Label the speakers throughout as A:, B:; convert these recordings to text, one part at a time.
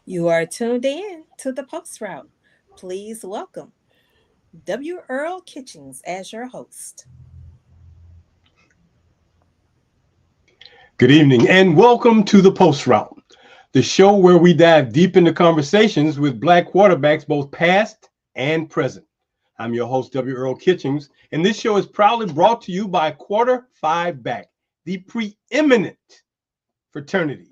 A: You are tuned in to the Post Route. Please welcome W. Earl Kitchings as your host.
B: Good evening and welcome to the Post Route, the show where we dive deep into conversations with Black quarterbacks, both past and present. I'm your host, W. Earl Kitchings, and this show is proudly brought to you by Quarter Five Back, the preeminent fraternity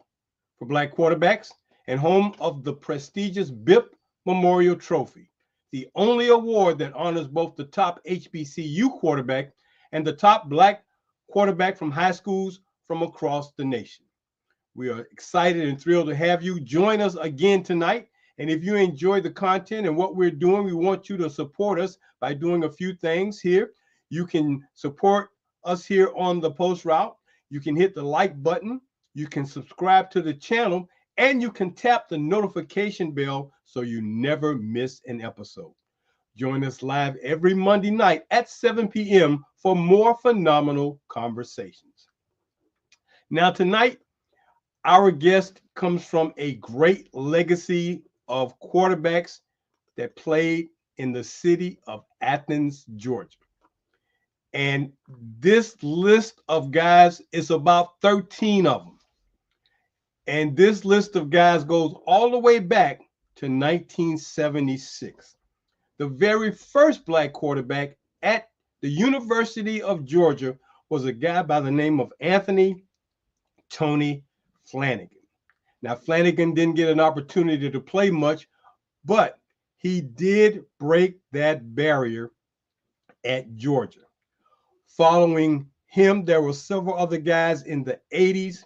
B: for Black quarterbacks and home of the prestigious BIP Memorial Trophy, the only award that honors both the top HBCU quarterback and the top Black quarterback from high schools from across the nation. We are excited and thrilled to have you join us again tonight. And if you enjoy the content and what we're doing, we want you to support us by doing a few things here. You can support us here on the Post Route. You can hit the like button. You can subscribe to the channel, and you can tap the notification bell so you never miss an episode. Join us live every Monday night at 7 p.m. for more phenomenal conversations. Now, tonight, our guest comes from a great legacy of quarterbacks that played in the city of Athens, Georgia. And this list of guys is about 13 of them. And this list of guys goes all the way back to 1976. The very first Black quarterback at the University of Georgia was a guy by the name of Anthony Tony Flanagan. Now, Flanagan didn't get an opportunity to play much, but he did break that barrier at Georgia. Following him, there were several other guys in the 80s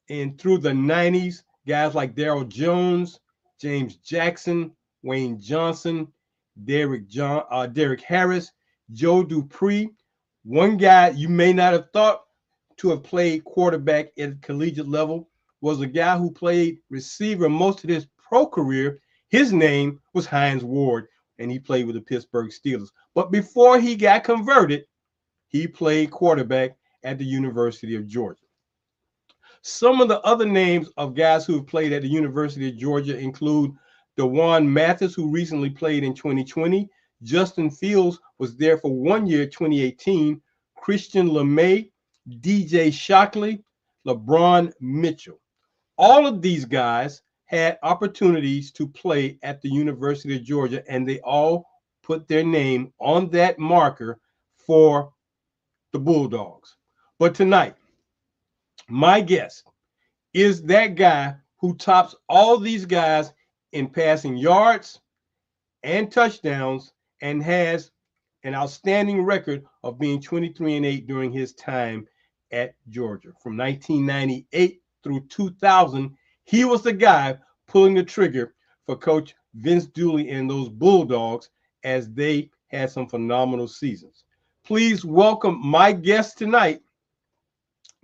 B: and through the 90s, guys like Darryl Jones, James Jackson, Wayne Johnson, Derek Harris, Joe Dupree. One guy you may not have thought to have played quarterback at collegiate level was a guy who played receiver most of his pro career. His name was Hines Ward, and he played with the Pittsburgh Steelers. But before he got converted, he played quarterback at the University of Georgia. Some of the other names of guys who have played at the University of Georgia include DeJuan Mathis, who recently played in 2020. Justin Fields was there for 1 year, 2018. Christian LeMay, DJ Shockley, LeBron Mitchell. All of these guys had opportunities to play at the University of Georgia, and they all put their name on that marker for the Bulldogs. But tonight, my guest is that guy who tops all these guys in passing yards and touchdowns and has an outstanding record of being 23-8 during his time at Georgia. From 1998 through 2000, he was the guy pulling the trigger for Coach Vince Dooley and those Bulldogs as they had some phenomenal seasons. Please welcome my guest tonight,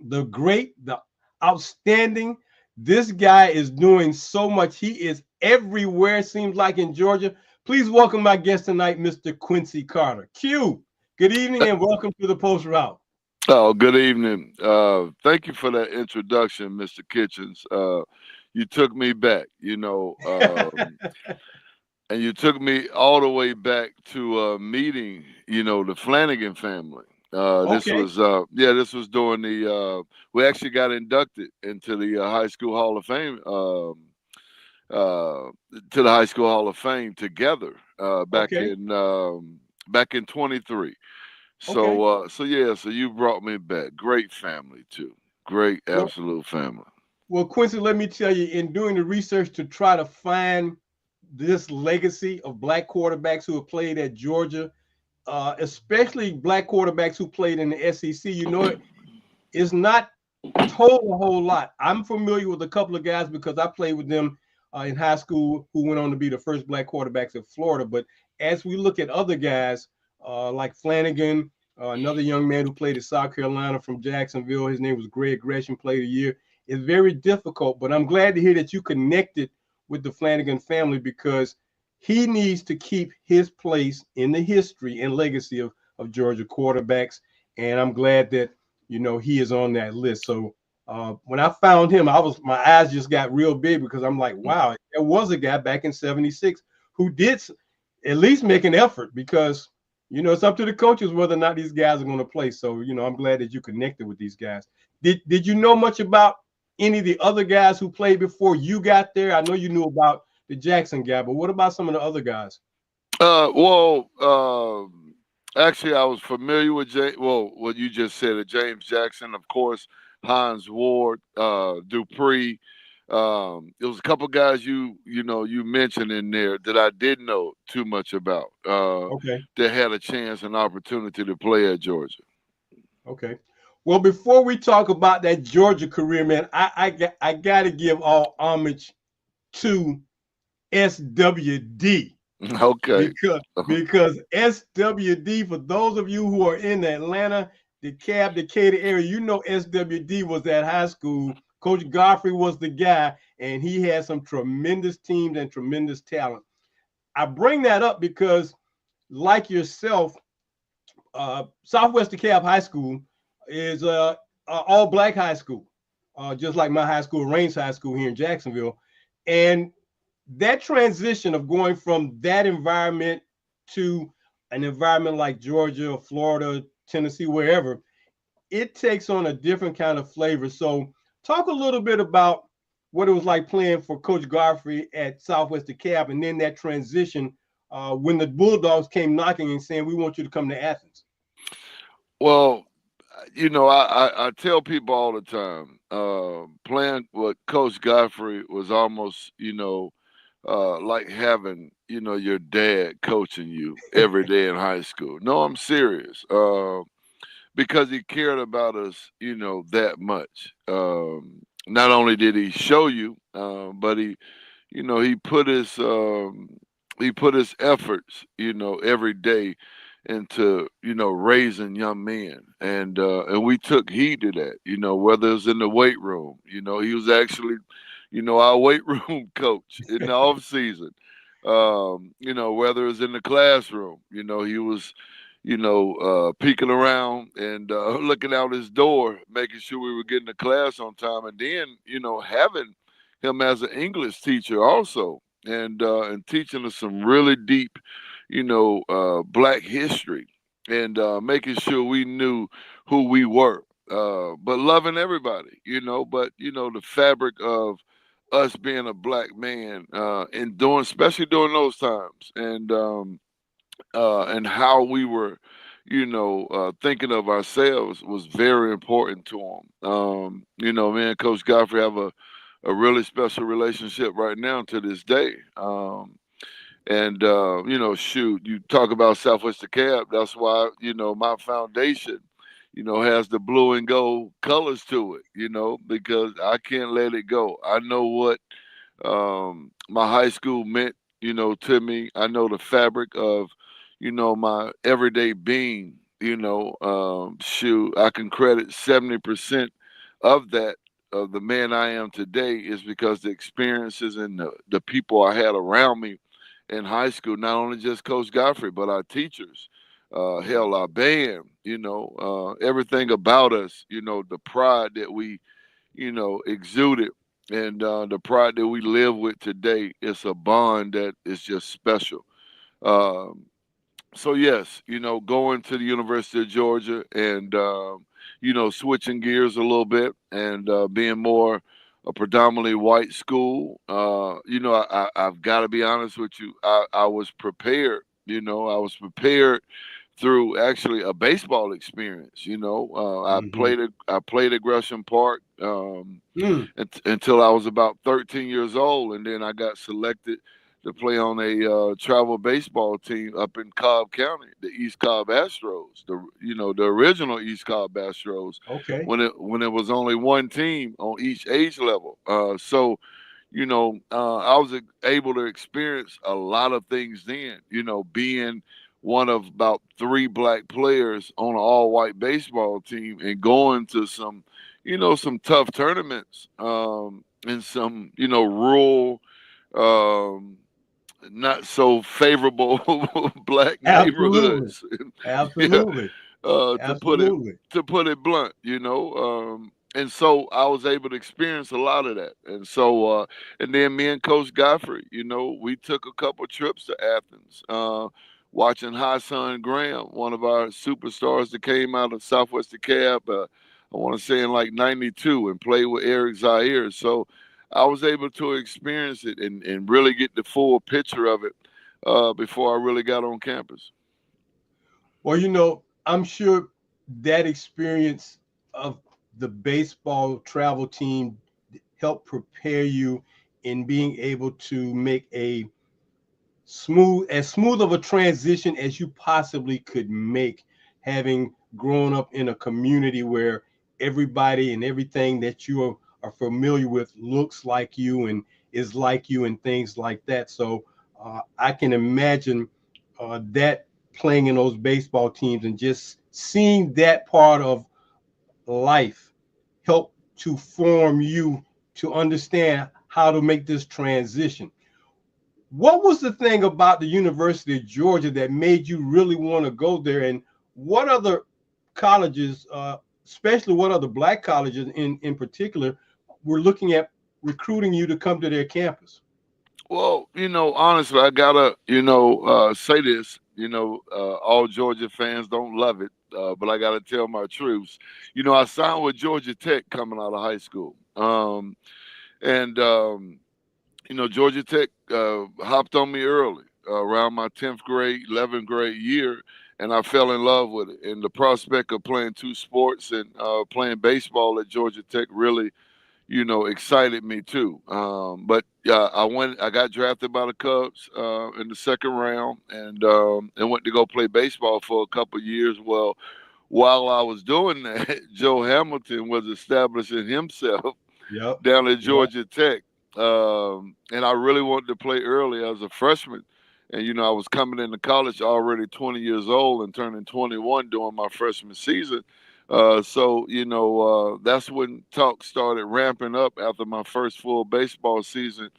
B: the great, the outstanding. This guy is doing so much. He is everywhere, seems like, in Georgia. Please welcome my guest tonight, Mr. Quincy Carter. Q, good evening and welcome to the Post Route.
C: Oh, good evening. Thank you for that introduction, Mr. Kitchens. You took me back, and you took me all the way back to meeting, the Flanagan family.
B: Okay.
C: This was during we actually got inducted into the High School Hall of Fame, to the High School Hall of Fame together back
B: Okay.
C: in 23.
B: Okay.
C: So you brought me back. Great family too. Great,
B: Well,
C: absolute family.
B: well, Quincy, let me tell you, in doing the research to try to find this legacy of Black quarterbacks who have played at Georgia, especially Black quarterbacks who played in the SEC, it's not told a whole lot. I'm familiar with a couple of guys because I played with them in high school who went on to be the first Black quarterbacks in Florida. But as we look at other guys like Flanagan, another young man who played at South Carolina from Jacksonville, his name was Greg Gresham, played a year. It's very difficult, but I'm glad to hear that you connected with the Flanagan family because he needs to keep his place in the history and legacy of Georgia quarterbacks. And I'm glad that, he is on that list. So When I found him, my eyes just got real big because I'm like, wow, there was a guy back in '76 who did at least make an effort because it's up to the coaches whether or not these guys are going to play. So I'm glad that you connected with these guys. Did you know much about any of the other guys who played before you got there? I know you knew about the Jackson guy, but what about some of the other guys?
C: Well, actually, I was familiar with what you just said, James Jackson, of course, Hines Ward, Dupree. There was a couple guys you mentioned in there that I didn't know too much about.
B: Okay.
C: That had a chance and opportunity to play at Georgia.
B: Okay. Well, before we talk about that Georgia career, man, I got to give all homage to SWD
C: Okay.
B: because SWD, for those of you who are in the Atlanta, DeKalb, Decatur area, SWD was at high school. Coach Godfrey was the guy, and he had some tremendous teams and tremendous talent. I bring that up because, like yourself, Southwest DeKalb High School is all black high school, just like my high school, Rains High School here in Jacksonville. And that transition of going from that environment to an environment like Georgia, Florida, Tennessee, wherever, it takes on a different kind of flavor. So talk a little bit about what it was like playing for Coach Godfrey at Southwest DeKalb, and then that transition when the Bulldogs came knocking and saying, we want you to come to Athens.
C: Well, I tell people all the time, playing with Coach Godfrey was almost, like having, your dad coaching you every day in high school. No, I'm serious. Because he cared about us, that much. Not only did he show you, but he he put his efforts, every day into raising young men, and we took heed to that. Whether it's in the weight room, he was actually, our weight room coach in the off season. Whether it's in the classroom, he was peeking around and looking out his door, making sure we were getting to class on time, and then having him as an English teacher also, and teaching us some really deep, Black history, and making sure we knew who we were, but loving everybody, But the fabric of us being a black man, and especially during those times, and how we were, thinking of ourselves was very important to him. Me and Coach Godfrey have a really special relationship right now to this day. And shoot, you talk about Southwest DeKalb. That's why my foundation, has the blue and gold colors to it. Because I can't let it go. I know what my high school meant, to me. I know the fabric of, my everyday being. Shoot, I can credit 70% of that, of the man I am today, is because the experiences and the people I had around me in high school. Not only just Coach Godfrey, but our teachers, hell, our band. Everything about us. The pride that we exuded, and the pride that we live with today. It's a bond that is just special. Um, so yes, going to the University of Georgia, and switching gears a little bit, and being more a predominantly white school. I've got to be honest with you. I was prepared. I was prepared through actually a baseball experience.
B: Mm-hmm.
C: I played at Gresham Park,
B: Mm.
C: until I was about 13 years old, and then I got selected to play on a travel baseball team up in Cobb County, the East Cobb Astros, the original East Cobb Astros,
B: Okay.
C: when it was only one team on each age level. I was able to experience a lot of things then. Being one of about three black players on an all-white baseball team, and going to some tough tournaments, in some rural, um, not so favorable black
B: Absolutely.
C: neighborhoods. Yeah,
B: Absolutely.
C: to put it
B: Absolutely.
C: blunt, and so I was able to experience a lot of that. And so, and then me and Coach Godfrey, we took a couple trips to Athens, watching Hassan Graham, one of our superstars that came out of Southwest DeKalb, I want to say in like '92, and played with Eric Zaire. So I was able to experience it and really get the full picture of it before I really got on campus.
B: Well, I'm sure that experience of the baseball travel team helped prepare you in being able to make as smooth of a transition as you possibly could make, having grown up in a community where everybody and everything that you are familiar with looks like you and is like you and things like that. So I can imagine that playing in those baseball teams and just seeing that part of life help to form you to understand how to make this transition. What was the thing about the University of Georgia that made you really want to go there? And what other colleges, especially what other Black colleges in particular, were looking at recruiting you to come to their campus?
C: Well, honestly, I gotta, say this. All Georgia fans don't love it, but I gotta tell my truths. I signed with Georgia Tech coming out of high school, and Georgia Tech hopped on me early, around my 10th grade, 11th grade year, and I fell in love with it. And the prospect of playing two sports and playing baseball at Georgia Tech really excited me too. But I got drafted by the Cubs in the second round, and went to go play baseball for a couple years. Well, while I was doing that, Joe Hamilton was establishing himself
B: Yep.
C: down at
B: Yep.
C: Georgia Tech, and I really wanted to play early as a freshman. And I was coming into college already 20 years old and turning 21 during my freshman season. So that's when talk started ramping up after my first full baseball season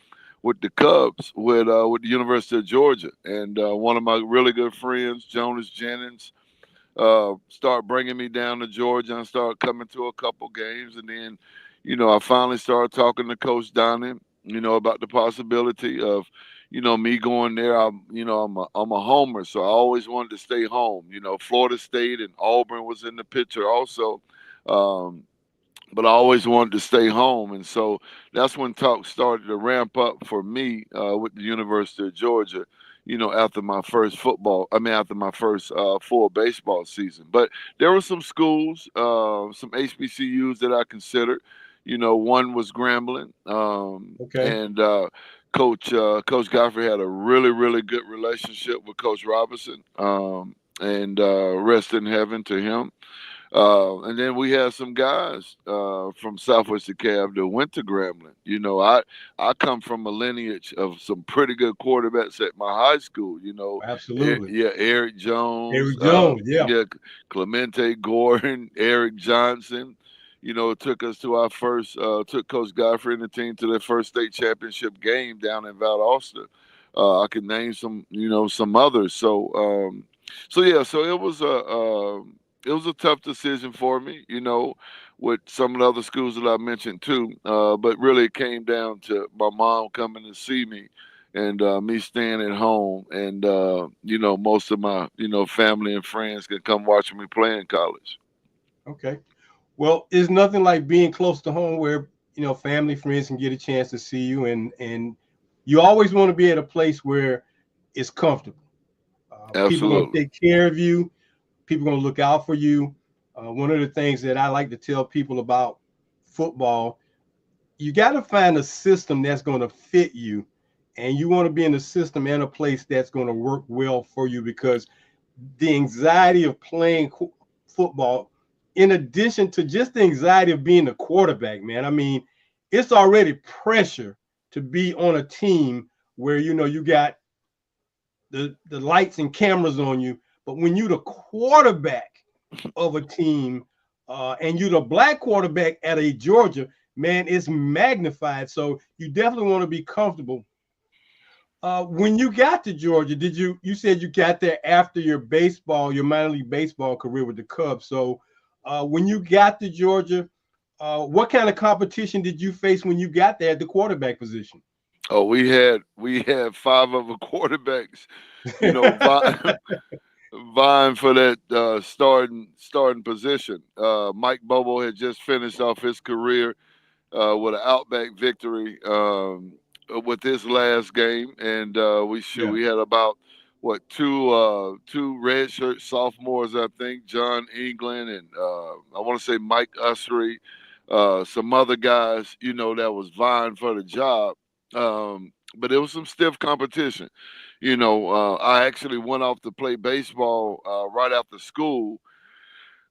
C: with the Cubs, with the University of Georgia, and one of my really good friends, Jonas Jennings, start bringing me down to Georgia and start coming to a couple games, and then I finally started talking to Coach Donnie, about the possibility of me going there. I'm a homer, so I always wanted to stay home. Florida State and Auburn was in the picture also. Um, but I always wanted to stay home, and so that's when talk started to ramp up for me with the University of Georgia. After my first after my first full baseball season. But there were some schools, some HBCUs that I considered. One was Grambling,
B: Okay.
C: and Coach Godfrey had a really really good relationship with Coach Robinson, and rest in heaven to him. And then we had some guys from Southwest DeKalb that went to Grambling. I come from a lineage of some pretty good quarterbacks at my high school.
B: Absolutely.
C: Yeah, Eric Jones,
B: Eric Jones. Yeah.
C: yeah, Clemente Gordon, Eric Johnson. Took us to our first, took Coach Godfrey and the team to their first state championship game down in Valdosta. I could name some, some others. So yeah, so it was a tough decision for me, with some of the other schools that I mentioned too. But really, it came down to my mom coming to see me, and me staying at home, and most of my family and friends can come watch me play in college.
B: Okay. Well, it's nothing like being close to home where family, friends can get a chance to see you, and you always want to be at a place where it's comfortable. People are going to
C: Absolutely,
B: take care of you. People are going to look out for you. One of the things that I like to tell people about football, you got to find a system that's going to fit you, and you want to be in a system and a place that's going to work well for you, because the anxiety of playing football, in addition to just the anxiety of being a quarterback, man, I mean, it's already pressure to be on a team where you got the lights and cameras on you. But when you're the quarterback of a team, and you're the Black quarterback at a Georgia, man, it's magnified. So you definitely want to be comfortable. When you got to Georgia, you said you got there after your minor league baseball career with the Cubs. So when you got to Georgia, what kind of competition did you face when you got there at the quarterback position?
C: Oh, we had five other quarterbacks, you know, vying for that starting position. Mike Bobo had just finished off his career with an Outback victory with his last game, and
B: Yeah,
C: we had about what two redshirt sophomores, I think, John England and I want to say Mike Usry, some other guys, you know, that was vying for the job. But it was some stiff competition. You know, I actually went off to play baseball right after school.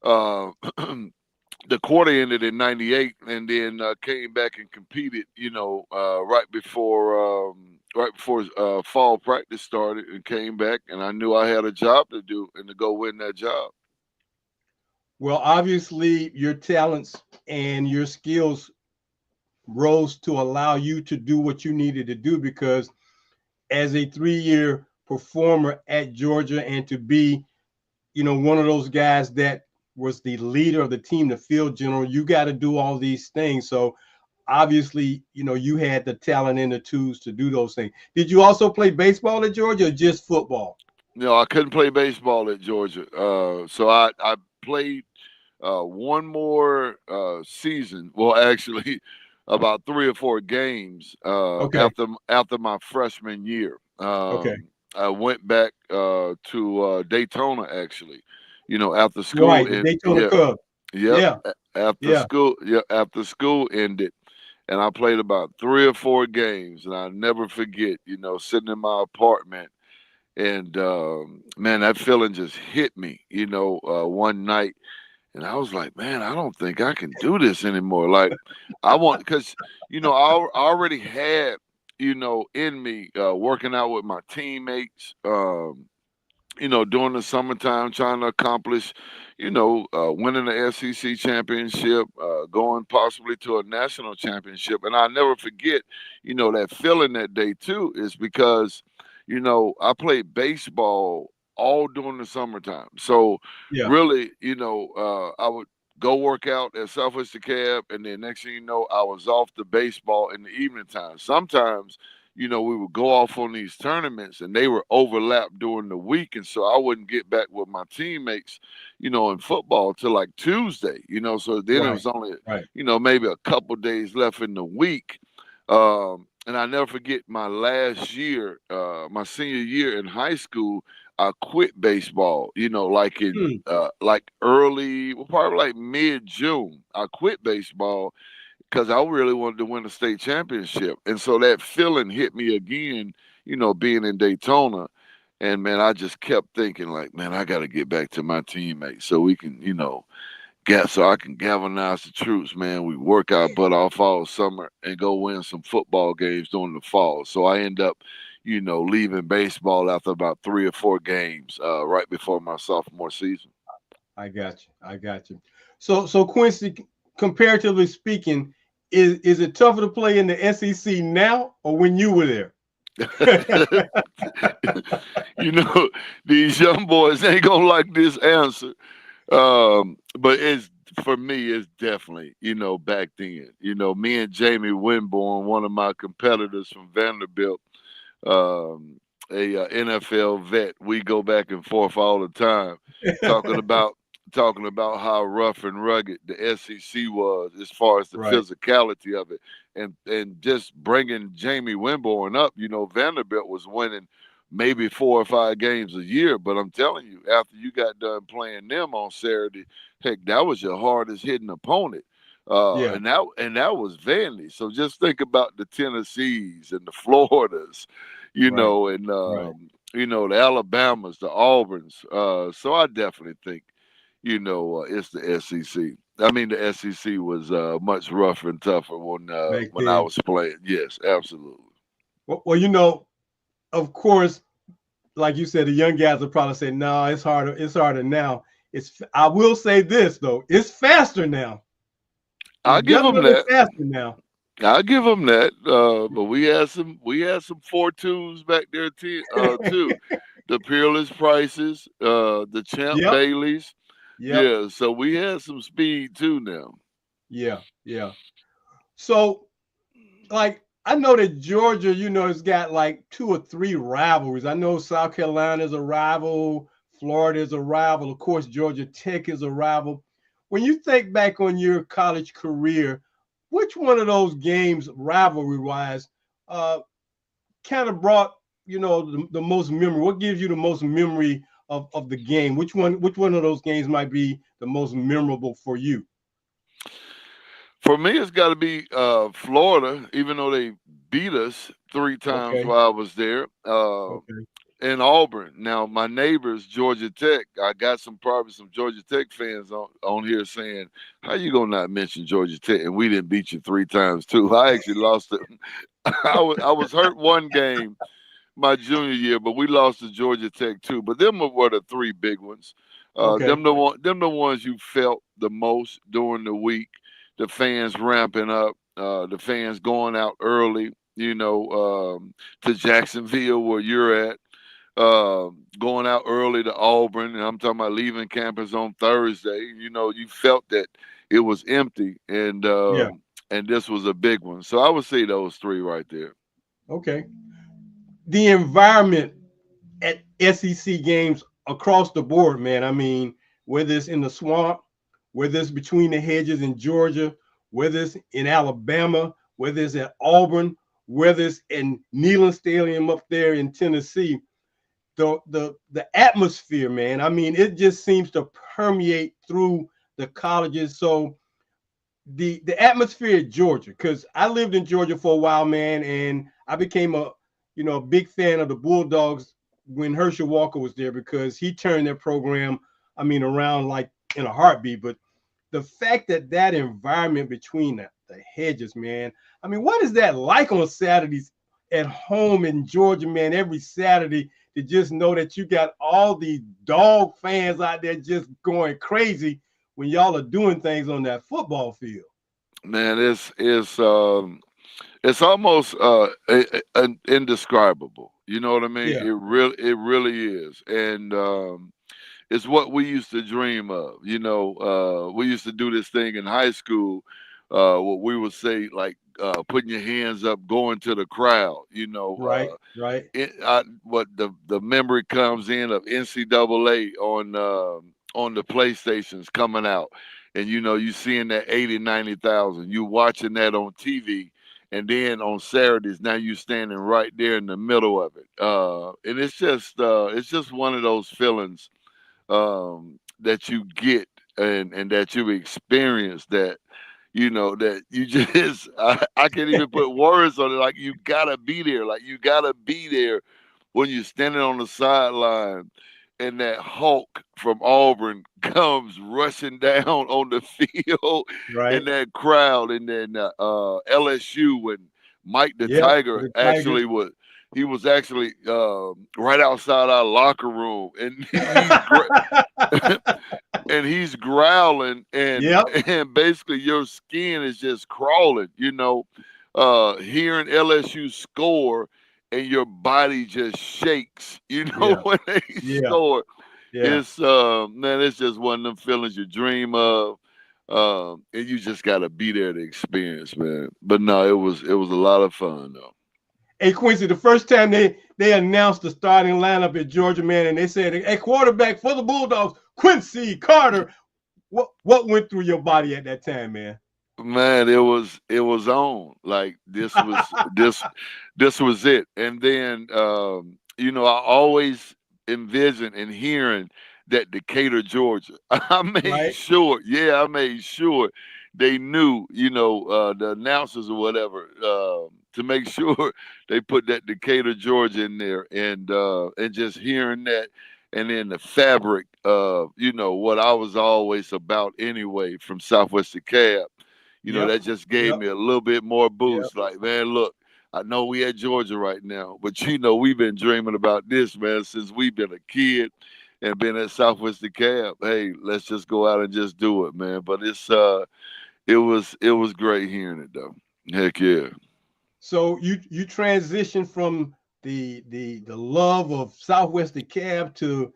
C: Uh, the quarter ended in '98, and then came back and competed. You know, right before fall practice started, and came back, and I knew I had a job to do and to go win that job.
B: well, obviously your talents and your skills rose to allow you to do what you needed to do, because as a 3-year performer at Georgia, and to be, one of those guys that was the leader of the team, the field general, you got to do all these things. So obviously, you had the talent and the tools to do those things. Did you also play baseball at Georgia, or just football?
C: No, I couldn't play baseball at Georgia, so I played one more season. Well, actually, about 3 or 4 games
B: Okay.
C: after my freshman year.
B: Okay.
C: I went back to Daytona, actually. You know, after school,
B: Right. The
C: and
B: Daytona
C: yeah,
B: Cub.
C: yep.
B: Yeah. Yeah.
C: After school ended, and I played about 3 or 4 games, and I never forget. You know, sitting in my apartment, and man, that feeling just hit me. You know, one night, and I was like, man, I don't think I can do this anymore. Like, I want, because, you know, I already had, you know, in me working out with my teammates, you know, during the summertime, trying to accomplish, you know, winning the SEC championship, going possibly to a national championship. And I'll never forget, you know, that feeling that day too, is because, you know, I played baseball all during the summertime. So
B: Yeah.
C: really, you know, I would go work out at Southwest DeKalb, and then next thing you know, I was off to baseball in the evening time. Sometimes, you know, we would go off on these tournaments, and they were overlapped during the week. And so I wouldn't get back with my teammates, you know, in football till like Tuesday, you know. So then it
B: Right.
C: was only,
B: Right.
C: you know, maybe a couple days left in the week. And I never forget my last year, my senior year in high school, I quit baseball, you know, like in
B: Hmm.
C: like early, well, probably like mid June. I quit baseball because I really wanted to win a state championship. And so that feeling hit me again, you know, being in Daytona. And man, I just kept thinking, like, man, I got to get back to my teammates so we can, you know, get so I can galvanize the troops, man. We work our butt off all summer and go win some football games during the fall. So I end up, you know, leaving baseball after about 3 or 4 games right before my sophomore season.
B: I got you. I got you. So Quincy, comparatively speaking, is it tougher to play in the SEC now, or when you were there?
C: You know, these young boys ain't gonna like this answer. But it's for me, it's definitely, you know, back then. You know, me and Jamie Winborn, one of my competitors from Vanderbilt, um, a NFL vet, we go back and forth all the time, talking about talking about how rough and rugged the SEC was as far as the
B: Right.
C: physicality of it, and just bringing Jamie Winborn up. You know, Vanderbilt was winning maybe 4 or 5 games a year, but I'm telling you, after you got done playing them on Saturday, heck, that was your hardest hitting opponent.
B: Yeah.
C: And that was Vandy. So just think about the Tennessees and the Floridas, you
B: Right.
C: know, and
B: Right.
C: you know, the Alabamas, the Auburns. So I definitely think, you know, it's the SEC. I mean, the SEC was much rougher and tougher
B: Back
C: when I
B: then.
C: was playing. Yes, absolutely.
B: Well, of course, like you said, the young guys will probably say, "No, it's harder. It's harder now." I will say this though, it's faster now. It's
C: I give them
B: definitely
C: that.
B: faster now.
C: I give them that. But we had some 4.2s back there too. The Peerless Prices, the Champ
B: Yep.
C: Baileys.
B: Yep.
C: Yeah, so we had some speed too now.
B: Yeah, yeah. So, like, I know that Georgia, has got like two or three rivalries. I know South Carolina is a rival, Florida is a rival, of course, Georgia Tech is a rival. When you think back on your college career, which one of those games, rivalry-wise, uh, kind of brought the most memory? What gives you the most memory of the game? Which one of those games might be the most memorable for you?
C: For me, it's got to be Florida, even though they beat us 3 times
B: Okay,
C: while I was there.
B: okay,
C: In Auburn. Now, my neighbors, Georgia Tech, I got probably some Georgia Tech fans on here saying, "How you gonna not mention Georgia Tech?" And we didn't beat you 3 times too. I actually lost it. I was hurt one game my junior year, but we lost to Georgia Tech too. But them were the three big ones.
B: okay.
C: Them the ones you felt the most during the week. The fans ramping up, the fans going out early. To Jacksonville where you're at, going out early to Auburn, and I'm talking about leaving campus on Thursday. You felt that it was empty,
B: Yeah,
C: and this was a big one. So I would say those three right there.
B: okay. The environment at SEC games across the board, man. I mean, whether it's in the swamp, whether it's between the hedges in Georgia, whether it's in Alabama, whether it's at Auburn, whether it's in Neyland Stadium up there in Tennessee, the atmosphere, man. I mean, it just seems to permeate through the colleges. So the atmosphere at Georgia, because I lived in Georgia for a while, man, and I became a big fan of the Bulldogs when Herschel Walker was there because he turned their program, I mean, around like in a heartbeat. But the fact that environment between the hedges, man. I mean, what is that like on Saturdays at home in Georgia, man? Every Saturday to just know that you got all these dog fans out there just going crazy when y'all are doing things on that football field.
C: Man, it's almost indescribable. You know what I mean?
B: Yeah,
C: It really is, and it's what we used to dream of. We used to do this thing in high school. What we would say, like putting your hands up, going to the crowd.
B: right, right.
C: What the memory comes in of NCAA on the PlayStations coming out, and you seeing that 80, 90,000. You watching that on TV, and then on Saturdays now you standing right there in the middle of it. And it's just one of those feelings that you get and that you experience that you just I can't even put words on it. Like you gotta be there. Like you gotta be there when you're standing on the sideline and that Hulk from Auburn comes rushing down on the field
B: Right.
C: and that crowd and then LSU when Mike the
B: Yep.
C: Tiger
B: The Tigers.
C: actually was he was actually right outside our locker room and he's growling and
B: Yep.
C: and basically your skin is just crawling, hearing LSU score and your body just shakes,
B: Yeah.
C: when they
B: Yeah.
C: score.
B: Yeah.
C: It's man, it's just one of them feelings you dream of. And you just gotta be there to experience, man. But no, it was a lot of fun though.
B: Hey Quincy, the first time they announced the starting lineup at Georgia, man, and they said a quarterback for the Bulldogs, Quincy Carter. What went through your body at that time, man?
C: Man, it was on. Like this was it. And then I always envision and hearing that Decatur, Georgia.
B: Right.
C: I made sure they knew, the announcers or whatever, to make sure they put that Decatur, Georgia in there and just hearing that and then the fabric of, what I was always about anyway from Southwest Cab,
B: Yep.
C: that just gave
B: Yep.
C: me a little bit more
B: Yep.
C: boost. Like, man, look, I know we at Georgia right now, but we've been dreaming about this, man, since we've been a kid and been at Southwest Cab. Hey, let's just go out and just do it, man. But it was great hearing it though. Heck yeah.
B: So you transition from the love of Southwest Cab to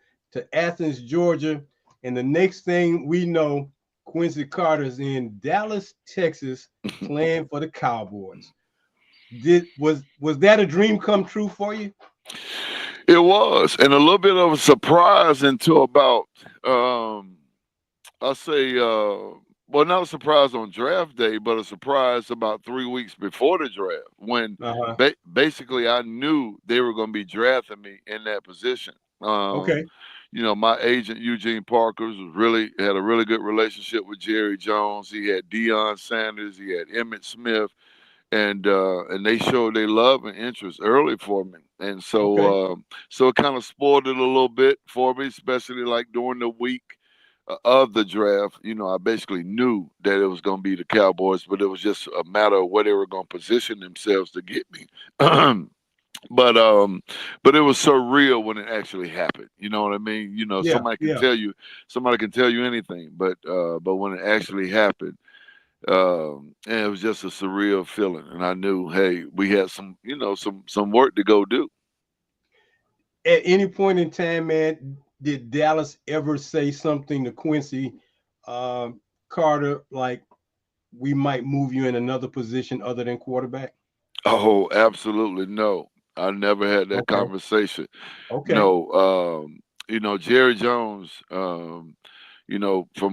B: Athens, Georgia, and the next thing we know, Quincy Carter's in Dallas, Texas, playing for the Cowboys. Was that a dream come true for you?
C: It was, and a little bit of a surprise until about I say, well, not a surprise on draft day, but a surprise about 3 weeks before the draft when
B: Uh-huh.
C: basically I knew they were going to be drafting me in that position.
B: Okay.
C: My agent Eugene Parkers was really had a really good relationship with Jerry Jones. He had Deion Sanders, he had Emmett Smith, and they showed their love and interest early for me, and
B: Okay.
C: so it kind of spoiled it a little bit for me, especially like during the week of the draft. I basically knew that it was going to be the Cowboys, but it was just a matter of where they were going to position themselves to get me. But it was surreal when it actually happened. You know what I mean?
B: Yeah. Yeah.
C: Somebody can tell you anything, but when it actually happened, and it was just a surreal feeling, and I knew, hey, we had some work to go do.
B: At any point in time, man, did Dallas ever say something to Quincy Carter like we might move you in another position other than quarterback?
C: Oh, absolutely no. I never had that
B: Okay.
C: conversation.
B: Okay.
C: No, Jerry Jones, from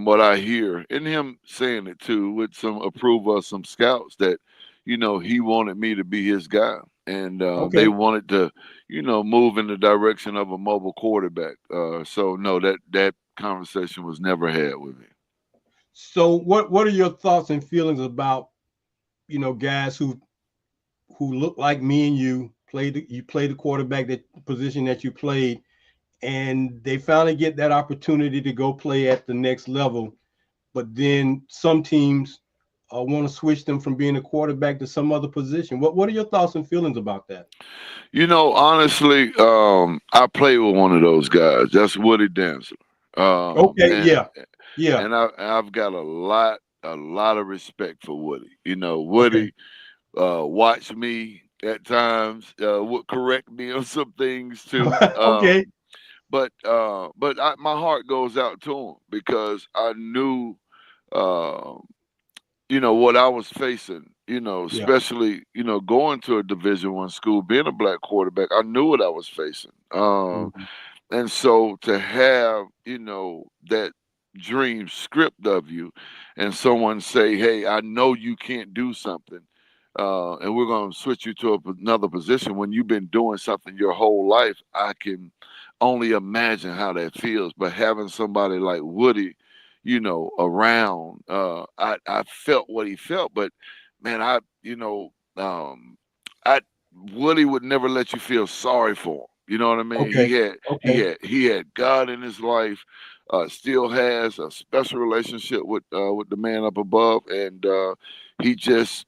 C: what I hear, and him saying it too, with some approval of some scouts, that, he wanted me to be his guy. And they
B: Okay.
C: wanted to, move in the direction of a mobile quarterback. So no, that conversation was never had with me.
B: So what are your thoughts and feelings about, guys who look like me and you played the quarterback, that position that you played, and they finally get that opportunity to go play at the next level, but then some teams want to switch them from being a quarterback to some other position. What are your thoughts and feelings about that?
C: Honestly, I played with one of those guys. That's Woody Dancer.
B: Okay,
C: And
B: yeah, yeah,
C: I've got a lot of respect for Woody.
B: okay,
C: Woody watched me at times, would correct me on some things too.
B: okay,
C: My heart goes out to him because I knew, uh, what I was facing.
B: yeah,
C: Especially going to a Division I school, being a black quarterback. I knew what I was facing.
B: mhm,
C: And so to have, that dream script of you and someone say, hey, I know you can't do something, and we're going to switch you to another position when you've been doing something your whole life, I can only imagine how that feels. But having somebody like Woody, around, I felt what he felt. But man, I Woody would never let you feel sorry for him. You know what I mean?
B: okay, okay,
C: He had God in his life. Still has a special relationship with the man up above, and he just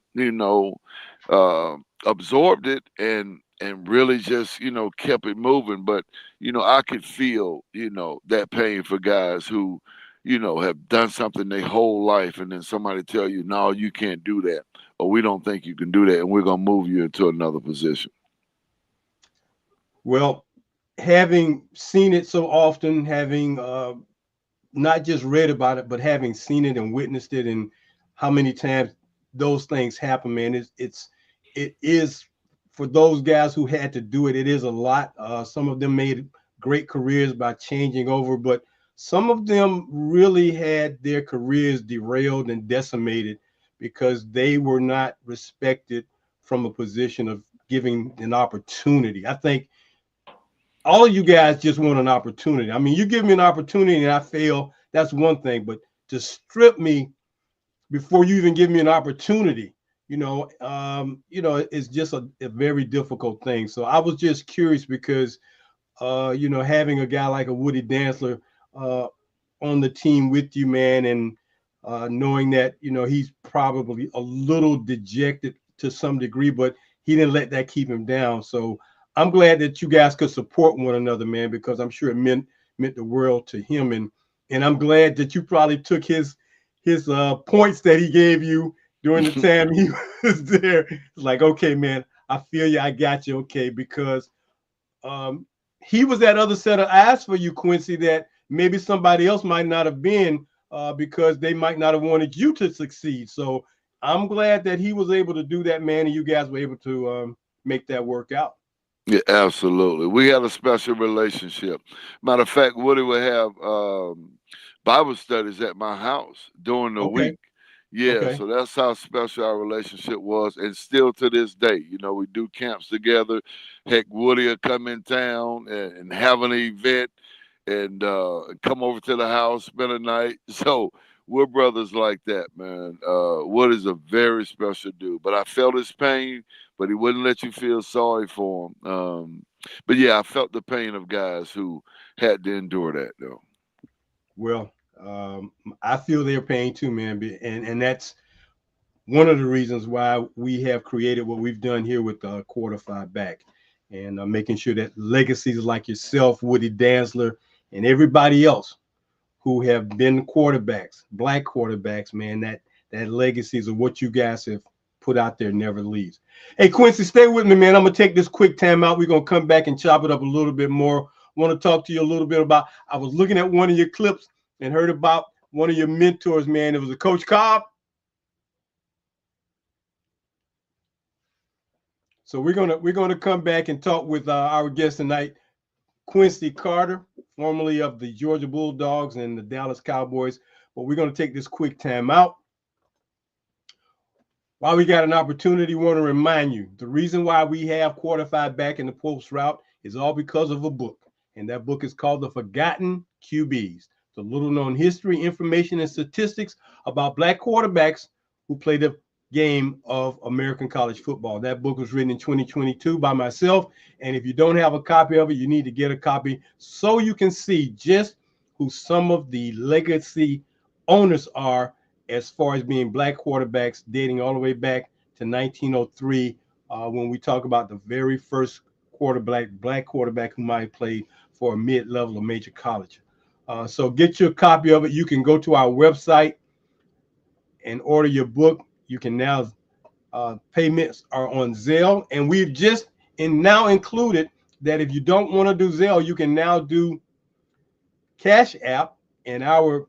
C: absorbed it and really just kept it moving. But I could feel that pain for guys who have done something their whole life, and then somebody tell you, no, you can't do that, or we don't think you can do that, and we're gonna move you into another position.
B: well, having seen it so often, having not just read about it, but having seen it and witnessed it, and how many times those things happen, man. It is for those guys who had to do it. It is a lot. Some of them made great careers by changing over, but some of them really had their careers derailed and decimated because they were not respected from a position of giving an opportunity. I think all of you guys just want an opportunity. I mean, you give me an opportunity and I fail, that's one thing, but to strip me before you even give me an opportunity, it's just a very difficult thing. So I was just curious because, having a guy like a Woody Dantzler uh, on the team with you, man, and knowing that, he's probably a little dejected to some degree, but he didn't let that keep him down. So I'm glad that you guys could support one another, man, because I'm sure it meant the world to him. And I'm glad that you probably took his points that he gave you during the time he was there. It's like, okay, man, I feel you, I got you, okay, because um, he was that other set of eyes for you, Quincy, that maybe somebody else might not have been because they might not have wanted you to succeed. So I'm glad that he was able to do that, man, and you guys were able to make that work out.
C: Yeah, absolutely. We had a special relationship. Matter of fact, Woody would have Bible studies at my house during the
B: Okay.
C: week. Yeah,
B: Okay.
C: so that's how special our relationship was, and still to this day. You know, we do camps together. Heck, Woody will come in town and have an event, and come over to the house, spend a night. So we're brothers like that, man. Woody's a very special dude. But I felt his pain, but he wouldn't let you feel sorry for him. But yeah, I felt the pain of guys who had to endure that, though.
B: Well, I feel their pain too, man, and that's one of the reasons why we have created what we've done here with Quarter Five Back, and making sure that legacies like yourself, Woody Danzler, and everybody else who have been quarterbacks, black quarterbacks, man, that legacies of what you guys have put out there never leaves. Hey, Quincy, stay with me, man. I'm gonna take this quick time out. We're gonna come back and chop it up a little bit more. Want to talk to you a little bit about. I was looking at one of your clips and heard about one of your mentors, man. It was a Coach Cobb. So we're gonna come back and talk with our guest tonight, Quincy Carter, formerly of the Georgia Bulldogs and the Dallas Cowboys. But we're gonna take this quick time out. While we got an opportunity, we want to remind you the reason why we have Quarter Five Back in the post route is all because of a book. And that book is called The Forgotten QBs, the little known history, information, and statistics about black quarterbacks who played the game of American college football. That book was written in 2022 by myself. And if you don't have a copy of it, you need to get a copy so you can see just who some of the legacy owners are as far as being black quarterbacks, dating all the way back to 1903, when we talk about the very first black quarterback who might have played for a mid-level or major college. So get your copy of it. You can go to our website and order your book. You can now, payments are on Zelle, and we've just now included that if you don't want to do Zelle, you can now do Cash App, and our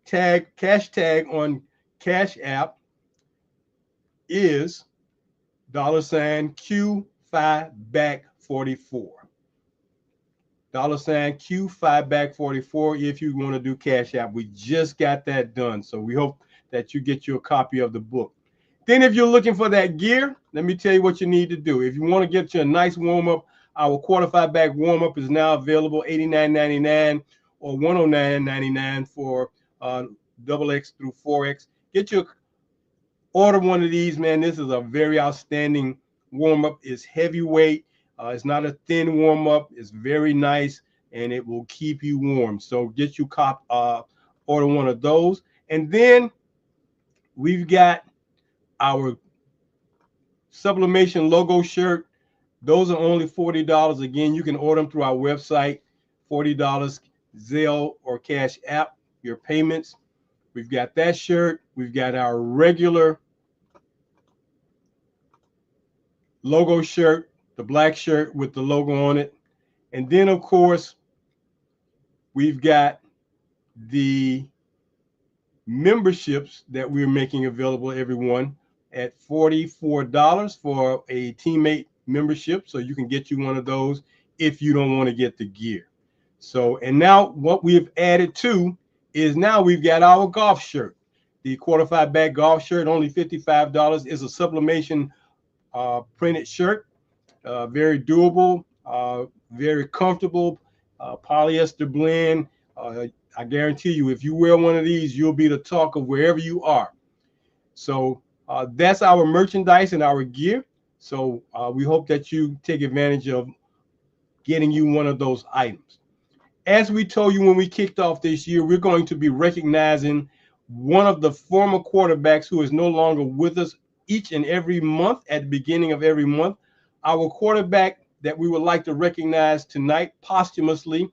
B: cash tag on Cash App is $Q5 back 44. $Q5 back 44 if you want to do Cash App. We just got that done. So we hope that you get your copy of the book. Then if you're looking for that gear, let me tell you what you need to do. If you want to get you a nice warm-up, our Quarter Five Back warm-up is now available, $89.99 or $109.99 for XX through 4X. Get your order one of these, man. This is a very outstanding warm-up. It's heavyweight. It's not a thin warm-up. It's very nice, and it will keep you warm. So get you order one of those. And then we've got our sublimation logo shirt. Those are only $40. Again, you can order them through our website, $40 Zelle or Cash App, your payments. We've got that shirt. We've got our regular logo shirt, the black shirt with the logo on it. And then, of course, we've got the memberships that we're making available, everyone, at $44 for a teammate membership. So you can get you one of those if you don't want to get the gear. So, and now what we've added to is now we've got our golf shirt. The Quarter Five Back golf shirt, only $55, is a sublimation printed shirt. Very doable, very comfortable, polyester blend. I guarantee you, if you wear one of these, you'll be the talk of wherever you are. So that's our merchandise and our gear. So we hope that you take advantage of getting you one of those items. As we told you when we kicked off this year, we're going to be recognizing one of the former quarterbacks who is no longer with us each and every month at the beginning of every month. Our quarterback that we would like to recognize tonight posthumously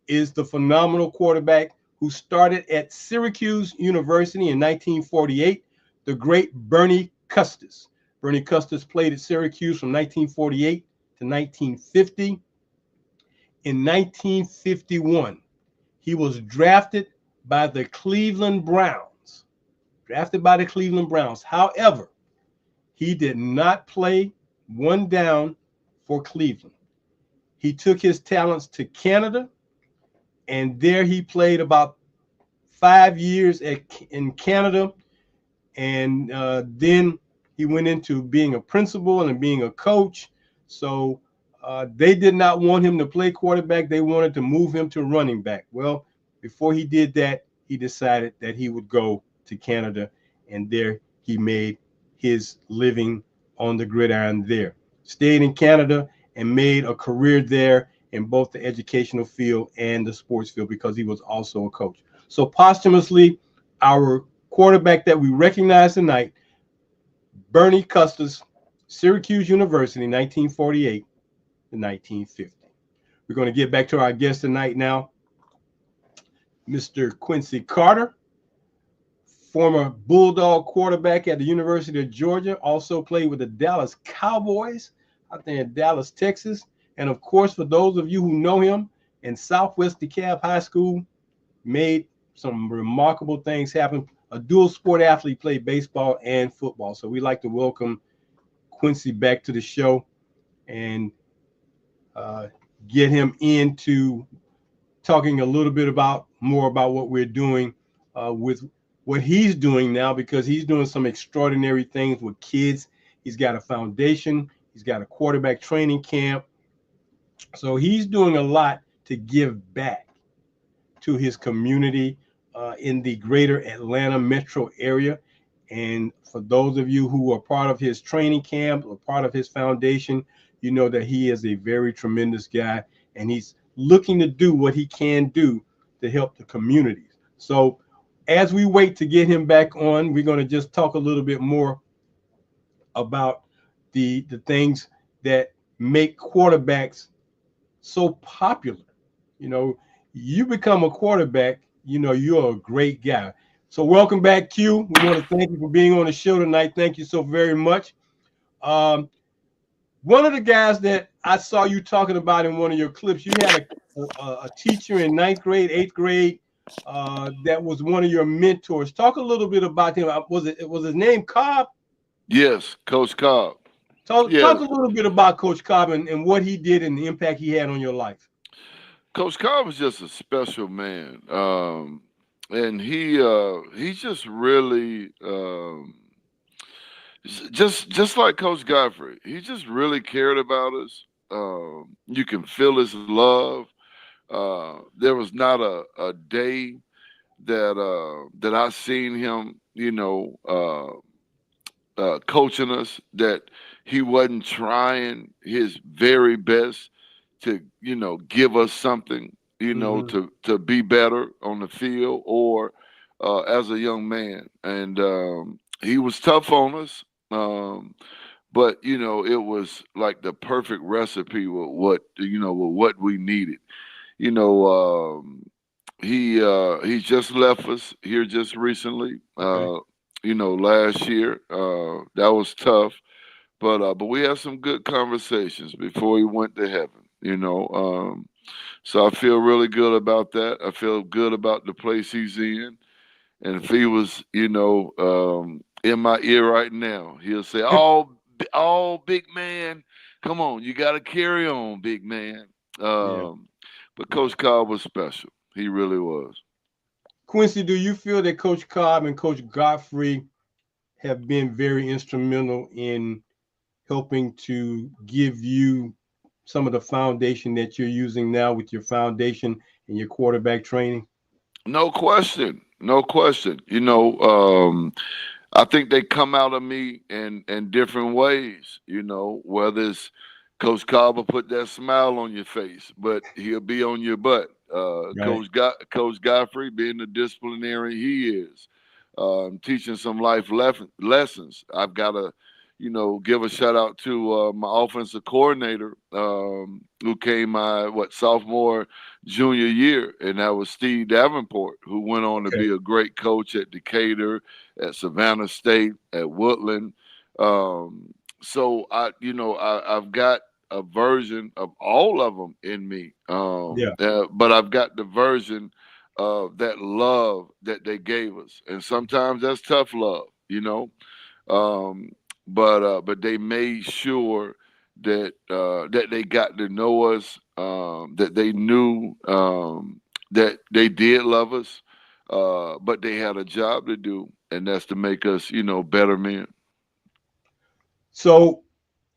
B: is the phenomenal quarterback who started at Syracuse University in 1948, the great Bernie Custis. Bernie Custis played at Syracuse from 1948 to 1950. In 1951, he was drafted by the Cleveland Browns, drafted by the Cleveland Browns. However, he did not play one down for Cleveland. He took his talents to Canada, and there he played about 5 years in Canada, and then he went into being a principal and being a coach. So they did not want him to play quarterback. They wanted to move him to running back. Well, before he did that, he decided that he would go to Canada, and there he made his living on the gridiron there. Stayed in Canada and made a career there in both the educational field and the sports field because he was also a coach. So posthumously, our quarterback that we recognize tonight, Bernie Custis, Syracuse University, 1948 to 1950. We're going to get back to our guest tonight now, Mr. Quincy Carter, former Bulldog quarterback at the University of Georgia, also played with the Dallas Cowboys out there in Dallas, Texas. And of course, for those of you who know him, in Southwest DeKalb High School, made some remarkable things happen. A dual sport athlete, played baseball and football. So we'd like to welcome Quincy back to the show and get him into talking a little bit more about what we're doing with what he's doing now, because he's doing some extraordinary things with kids. He's got a foundation. He's got a quarterback training camp. So he's doing a lot to give back to his community in the greater Atlanta metro area. And for those of you who are part of his training camp or part of his foundation, you know that he is a very tremendous guy, and he's looking to do what he can do to help the communities. So as we wait to get him back on, we're going to just talk a little bit more about the things that make quarterbacks so popular. You know, you become a quarterback, you know, you're a great guy. So welcome back, Q. We want to thank you for being on the show tonight. Thank you so very much. One of the guys that I saw you talking about in one of your clips, you had a teacher in ninth grade, eighth grade, that was one of your mentors. Talk a little bit about him. Was his name Cobb?
C: Yes, Coach Cobb.
B: Talk
C: Yeah,
B: a little bit about Coach Cobb and what he did and the impact he had on your life.
C: Coach Cobb was just a special man, and he just really just like Coach Godfrey. He just really cared about us. You can feel his love. There was not a day that I seen him, coaching us, that he wasn't trying his very best to, give us something,
B: Mm-hmm.
C: to be better on the field or as a young man. And he was tough on us. But it was like the perfect recipe with what we needed. You know, he just left us here just recently.
B: Okay.
C: Last year. That was tough, but we had some good conversations before he went to heaven. So I feel really good about that. I feel good about the place he's in, and if he was, in my ear right now, he'll say, "Oh, big man, come on, you got to carry on, big man."
B: Yeah.
C: But Coach Cobb was special. He really was.
B: Quincy, do you feel that Coach Cobb and Coach Godfrey have been very instrumental in helping to give you some of the foundation that you're using now with your foundation and your quarterback training?
C: No question. No question. I think they come out of me in different ways, whether it's Coach Cobb will put that smile on your face, but he'll be on your butt.
B: Right.
C: Coach Godfrey, being the disciplinarian he is, teaching some life lessons. I've got to, give a shout out to my offensive coordinator, who came my sophomore, junior year, and that was Steve Davenport, who went on to
B: Okay.
C: be a great coach at Decatur, at Savannah State, at Woodland. So I've got a version of all of them in me,
B: Yeah.
C: but I've got the version that love that they gave us, and sometimes that's tough love, you know. Um, but they made sure that they got to know us, that they knew that they did love us, but they had a job to do, and that's to make us, better men.
B: So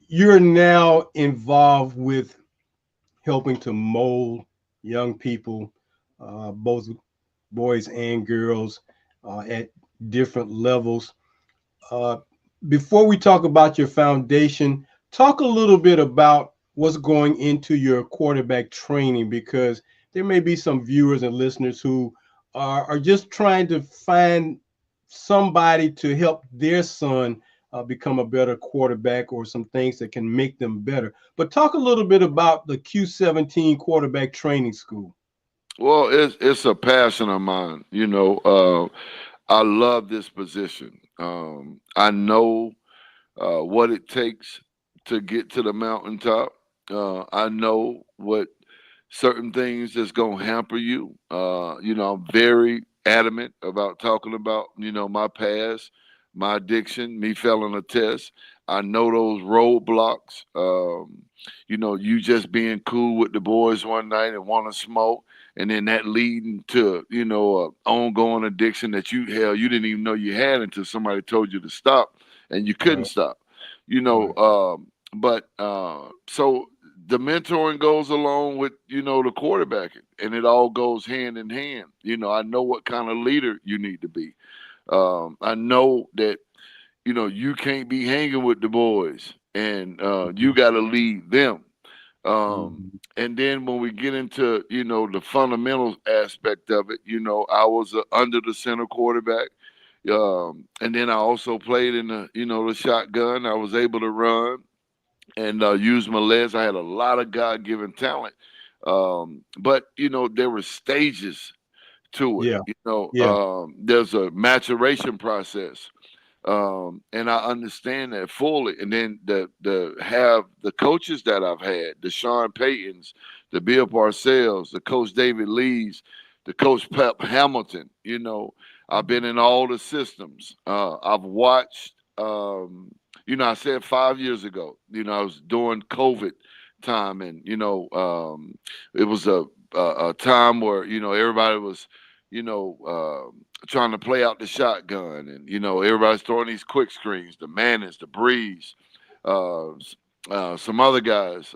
B: you're now involved with helping to mold young people, both boys and girls, at different levels. Uh, Before we talk about your foundation, talk a little bit about what's going into your quarterback training, because there may be some viewers and listeners who are just trying to find somebody to help their son become a better quarterback, or some things that can make them better. But talk a little bit about the Q17 quarterback training school.
C: Well, it's a passion of mine. I love this position. I know what it takes to get to the mountaintop. I know what certain things that's gonna hamper you. I'm very adamant about talking about my past, my addiction, me failing a test. I know those roadblocks. You just being cool with the boys one night and want to smoke, and then that leading to a ongoing addiction that you didn't even know you had until somebody told you to stop, and you couldn't
B: Right,
C: stop.
B: right.
C: But so the mentoring goes along with the quarterbacking, and it all goes hand in hand. I know what kind of leader you need to be. I know that you can't be hanging with the boys, and you got to lead them.
B: Mhm.
C: And then when we get into the fundamentals aspect of it, I was a under the center quarterback. And then I also played in the shotgun. I was able to run and use my legs. I had a lot of God given talent. But there were stages to it.
B: Yeah, yeah,
C: There's a maturation process, and I understand that fully. And then the have the coaches that I've had, the Sean Paytons, the Bill Parcells, the Coach David Lees, the Coach Pep Hamilton. I've been in all the systems. I've watched. I said 5 years ago. I was doing COVID time, and it was a time where everybody was you know, trying to play out the shotgun, and everybody's throwing these quick screens. The Manners, the Breeze, some other guys,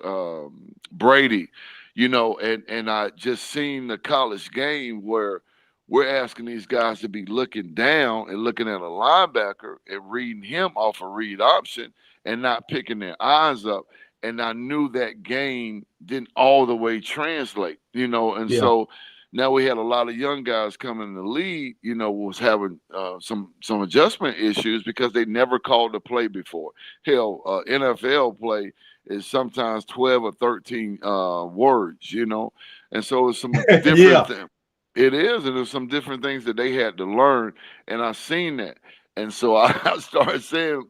C: Brady, and I just seen the college game where we're asking these guys to be looking down and looking at a linebacker and reading him off a read option and not picking their eyes up. And I knew that game didn't all the way translate, and
B: yeah,
C: so now we had a lot of young guys coming in the league, was having some adjustment issues because they never called the play before. Hell, NFL play is sometimes 12 or 13 words, and so it's some different
B: yeah.
C: things. It is, and there's some different things that they had to learn, and I seen that. And so I started saying,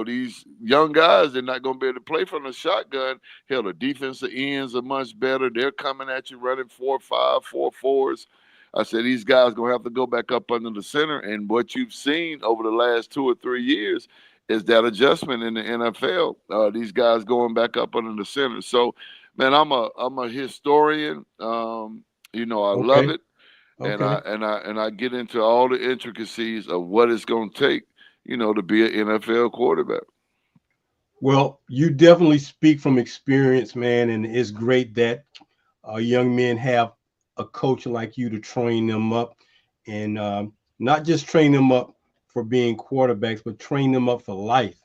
C: these young guys, they're not going to be able to play from the shotgun. Hell, the defensive ends are much better. They're coming at you running 4-5, 4-4s. I said, these guys going to have to go back up under the center. And what you've seen over the last 2 or 3 years is that adjustment in the NFL. These guys going back up under the center. So, man, I'm a historian. I love
B: Okay,
C: it, and I
B: okay.
C: and I and I get into all the intricacies of what it's going to take, to be an NFL quarterback.
B: Well, you definitely speak from experience, man, and it's great that young men have a coach like you to train them up, and not just train them up for being quarterbacks, but train them up for life.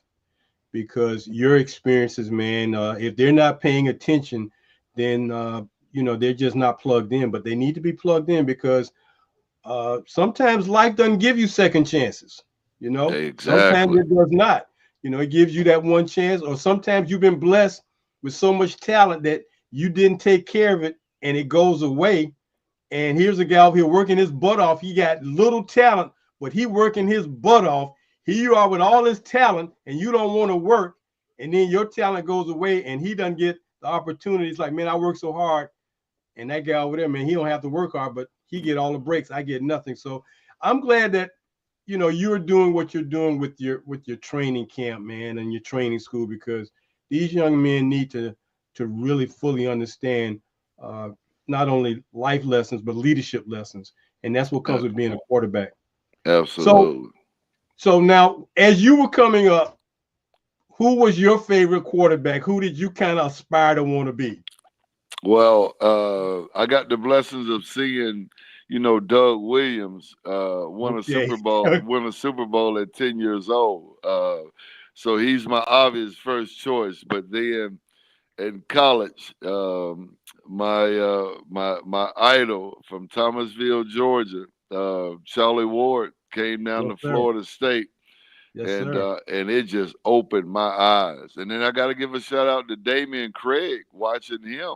B: Because your experiences, man, if they're not paying attention, then they're just not plugged in. But they need to be plugged in, because sometimes life doesn't give you second chances. Sometimes
C: Exactly.
B: it does not. It gives you that one chance, or sometimes you've been blessed with so much talent that you didn't take care of it and it goes away. And here's a guy over here working his butt off. He got little talent, but he working his butt off. Here you are with all his talent, and you don't want to work. And then your talent goes away, and he doesn't get the opportunities. Like, man, I work so hard, and that guy over there, man, he don't have to work hard, but he get all the breaks. I get nothing. So I'm glad that you're doing what you're doing with your training camp, man, and your training school, because these young men need to really fully understand uh, not only life lessons but leadership lessons, and that's what comes with being a quarterback. So
C: Absolutely.
B: so now, as you were coming up, who was your favorite quarterback? Who did you kind of aspire to want to be?
C: Well, I got the blessings of seeing, Doug Williams
B: Okay.
C: win a Super Bowl at 10 years old. So he's my obvious first choice. But then in college, my idol from Thomasville, Georgia, Charlie Ward, came down
B: Yes,
C: to
B: sir.
C: Florida State,
B: Yes,
C: and
B: sir.
C: it just opened my eyes. And then I got to give a shout out to Damian Craig, watching him,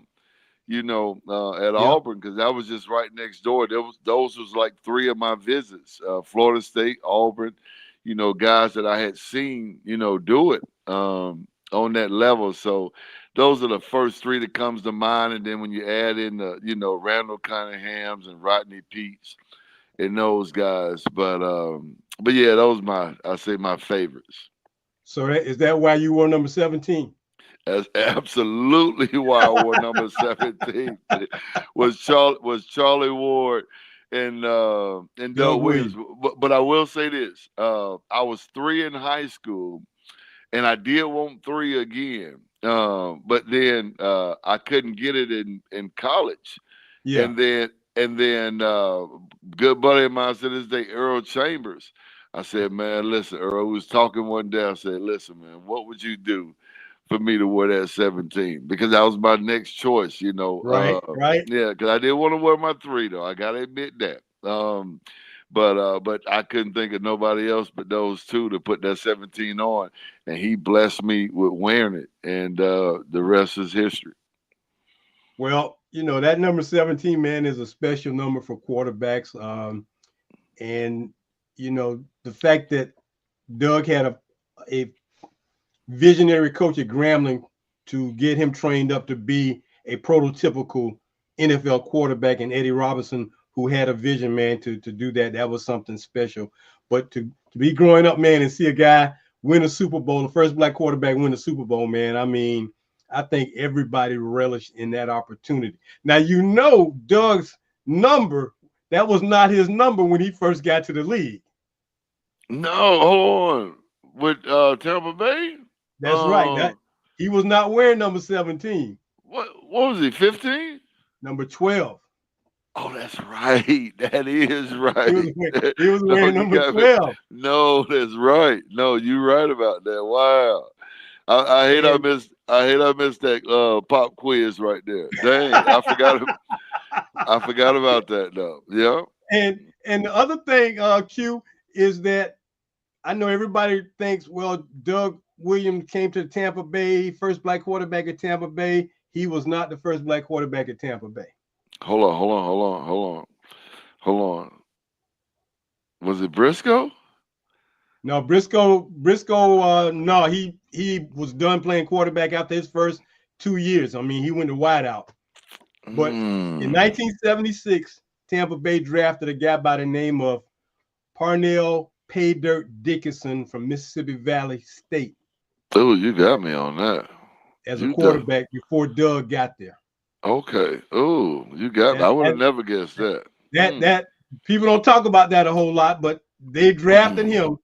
C: at
B: Yep.
C: Auburn, because I was just right next door. Those was like three of my visits: Florida State, Auburn. Guys that I had seen, do it on that level. So those are the first three that comes to mind. And then when you add in the, Randall Cunninghams and Rodney Peets and those guys, but yeah, those I say my favorites.
B: So is that why you wore number 17?
C: That's absolutely why I wore number 17. Was Charlie Ward and
B: Doug
C: Doug Williams.
B: Williams.
C: But I will say this: I was three in high school, and I did want three again. But then I couldn't get it in college,
B: Yeah.
C: and then good buddy of mine to this day, Earl Chambers. I said, man, listen, Earl, we was talking one day. I said, listen, man, what would you do for me to wear that 17? Because that was my next choice,
B: Right. Right.
C: Yeah, because I didn't want to wear my three, though. I got to admit that. But I couldn't think of nobody else but those two to put that 17 on, and he blessed me with wearing it, and the rest is history.
B: Well, that number 17, man, is a special number for quarterbacks. And the fact that Doug had a visionary coach at Grambling to get him trained up to be a prototypical NFL quarterback, and Eddie Robinson, who had a vision, man, to do that. That was something special. But to be growing up, man, and see a guy win a Super Bowl, the first black quarterback win a Super Bowl, man, I mean, I think everybody relished in that opportunity. Now, Doug's number, that was not his number when he first got to the league.
C: No, hold on. With Tampa Bay,
B: That's right.
C: uh,
B: That he was not wearing number 17,
C: what was he? 15?
B: number 12.
C: Oh, that's right. That is
B: He was
C: right.
B: he was
C: No,
B: wearing
C: you
B: number
C: got me.
B: 12.
C: No, that's right. No, you're right about that. Wow. I hate
B: And
C: I missed that pop quiz right there. Dang, I forgot about that though. Yeah.
B: and the other thing, Q, is that I know everybody thinks, well, Doug Williams came to Tampa Bay, first black quarterback at Tampa Bay. He was not the first black quarterback at Tampa Bay.
C: Hold on. Was it Briscoe?
B: No, Briscoe, no, he was done playing quarterback after his first 2 years. I mean, he went to wideout. But in
C: Mm.
B: 1976, Tampa Bay drafted a guy by the name of Parnell Pay Dirt Dickinson from Mississippi Valley State
C: Oh, you got me on that.
B: as a
C: You got
B: quarterback before Doug got there.
C: okay. Oh, you got me. I
B: That
C: would have
B: that
C: never guessed that.
B: that,
C: Mm.
B: that people don't talk about that a whole lot, but they drafted him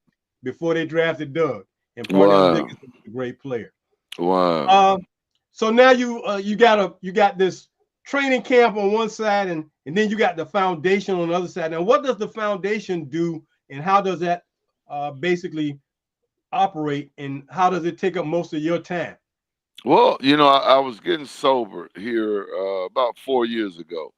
B: before they drafted Doug, and Parnell
C: Wow.
B: Dickinson was a great player.
C: Wow.
B: Uh, so now you got this training camp on one side, and then you got the foundation on the other side. Now, what does the foundation do, and how does that basically operate, and how does it take up most of your time?
C: Well, I was getting sober here about 4 years ago,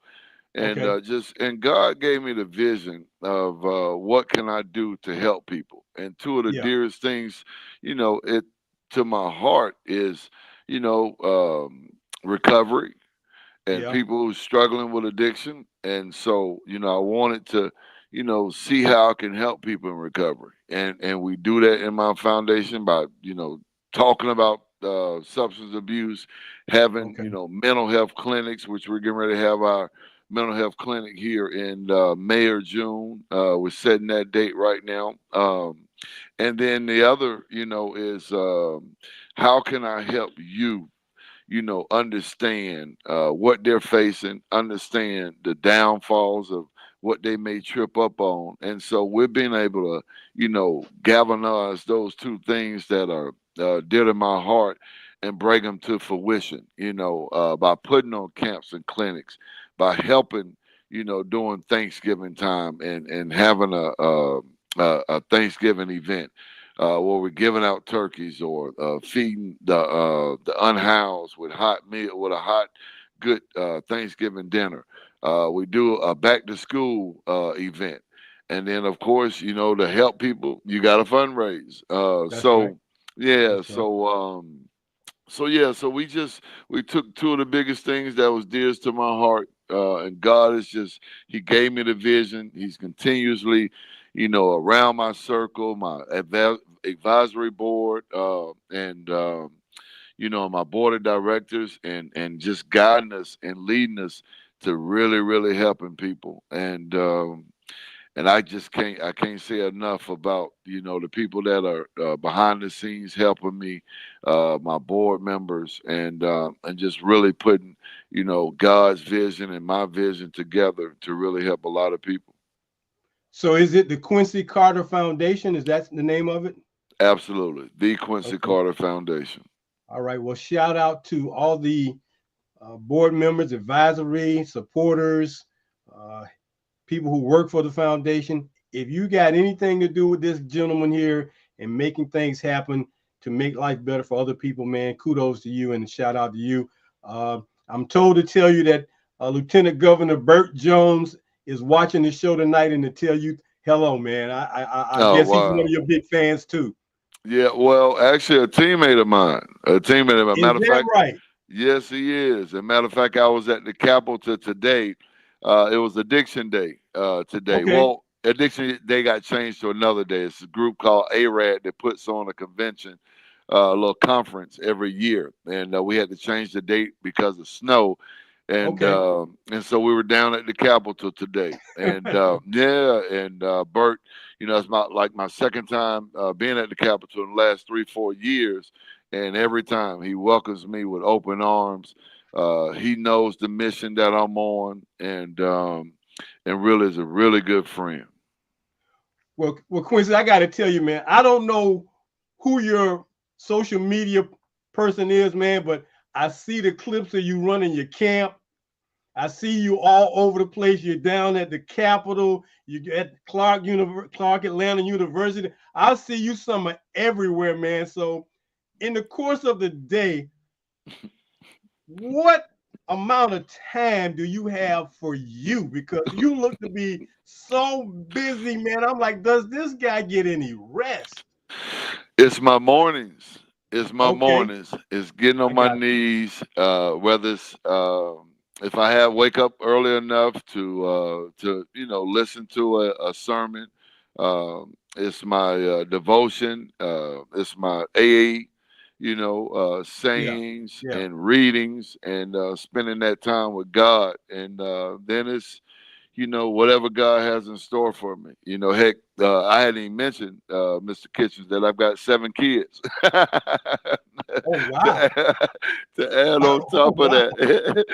C: and
B: Okay.
C: and God gave me the vision of what can I do to help people. And two of the
B: Yeah.
C: dearest things, it to my heart is, you know, um, recovery and
B: Yeah.
C: people who struggling with addiction. And so, I wanted to, see how I can help people in recovery. And we do that in my foundation by, talking about substance abuse, having,
B: Okay.
C: mental health clinics, which we're getting ready to have our mental health clinic here in May or June. We're setting that date right now. And then the other, is how can I help you, understand what they're facing, understand the downfalls of what they may trip up on. And so we're being able to, galvanize those two things that are dear to my heart and bring them to fruition, by putting on camps and clinics, by helping, during Thanksgiving time and having a Thanksgiving event where we're giving out turkeys or feeding the unhoused with hot meal with a hot, good Thanksgiving dinner. We do a back to school event, and then of course, to help people, you got to fundraise.
B: That's right.
C: Yeah,
B: That's right.
C: so we took two of the biggest things that was dear to my heart, and God is just He gave me the vision. He's continuously, around my circle, my advisory board, and my board of directors, and just guiding us and leading us to really, really helping people. And I can't say enough about the people that are behind the scenes helping me, my board members, and just really putting God's vision and my vision together to really help a lot of people.
B: So is it the Quincy Carter Foundation? Is that the name of it?
C: Absolutely, the Quincy
B: Okay.
C: Carter Foundation.
B: All right. Well, shout out to all the board members, advisory, supporters, uh, people who work for the foundation. If you got anything to do with this gentleman here and making things happen to make life better for other people, man, kudos to you and shout out to you. Uh, I'm told to tell you that Lieutenant Governor Burt Jones is watching the show tonight and to tell you hello, man. I
C: Oh,
B: guess he's one of
C: wow.
B: your big fans too.
C: Yeah, well, actually, a teammate of mine.
B: Is
C: Matter of
B: that
C: fact,
B: right?
C: yes, he is. As a matter of fact, I was at the Capitol today. It was Addiction Day today.
B: Okay.
C: Well, Addiction Day got changed to another day. It's a group called ARAD that puts on a convention, a little conference every year, and we had to change the date because of snow.
B: Okay.
C: And so we were down at the Capitol today, and yeah, and Bert, it's my second time being at the Capitol in the last 3-4 years, and every time he welcomes me with open arms. He knows the mission that I'm on, and really is a really good friend.
B: Well, Quincy, I got to tell you, man, I don't know who your social media person is, man, but I see the clips of you running your camp. I see you all over the place. You're down at the Capitol. You at Clark Atlanta University. I see you somewhere everywhere, man. So, in the course of the day, what amount of time do you have for you? Because you look to be so busy, man. I'm like, does this guy get any rest?
C: It's my mornings. It's my
B: Okay,
C: mornings. It's getting on
B: I
C: my
B: got you.
C: knees. Whether it's if I have wake up early enough to listen to a sermon. It's my devotion. It's my AA.
B: Yeah,
C: Sayings
B: yeah,
C: and readings and spending that time with God. And then it's whatever God has in store for me. Heck, I hadn't even mentioned, Mr. Kitchens, that I've got 7 kids.
B: Oh wow.
C: To add on
B: Oh
C: top of
B: wow.
C: that,